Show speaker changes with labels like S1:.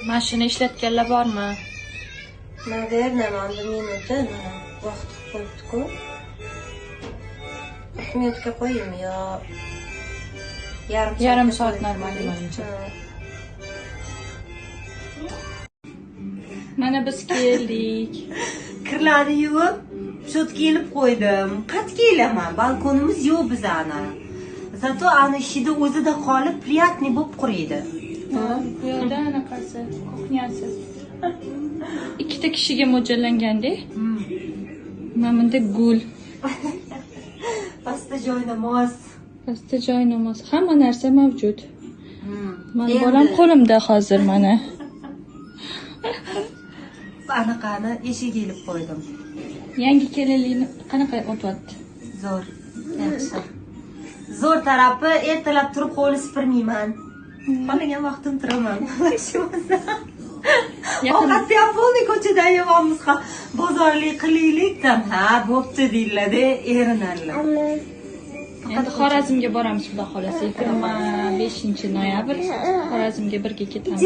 S1: Mashina ishlatganlar bormi?
S2: Naverna, mana minuta vaqt qo'yibdi-ku. 40 minutga qo'yaymi yo
S1: yarim soat normal menimcha. Mana biz keldik.
S2: Kirlarni yuvib, cho'tga ilib qo'ydim. Qatga ilaman, balkonimiz yo'q bizani. Zato ana ishida o'zida qolib, приятный bo'lib quriydi.
S1: Bu yerda anaqasi, kuxnyasi. Ikkita kishiga mo'ljallanganda. Mana bunda gul.
S2: Pastda joynamoz.
S1: Pastda joynamoz. Hamma narsa mavjud. Mana bolam qo'limda hozir mana.
S2: Anaqani eshik ilib qo'ydim.
S1: Yangi kelinlikni qanaqa o'tyapti?
S2: Zo'r, yaxshi. Zo'r tarafi ertalab turib hovli supurmayman. Qolgan vaqtim turaman. Ovqatni ham bo'ldi ko'chada yeyapmiz, bozorlik qilaylik ham. Ha, bo'pti deyiladi, erinarlar.
S1: Endi Xorazmga boramiz, xudo xolasa. 5-noyabr Xorazmga birga ketamiz.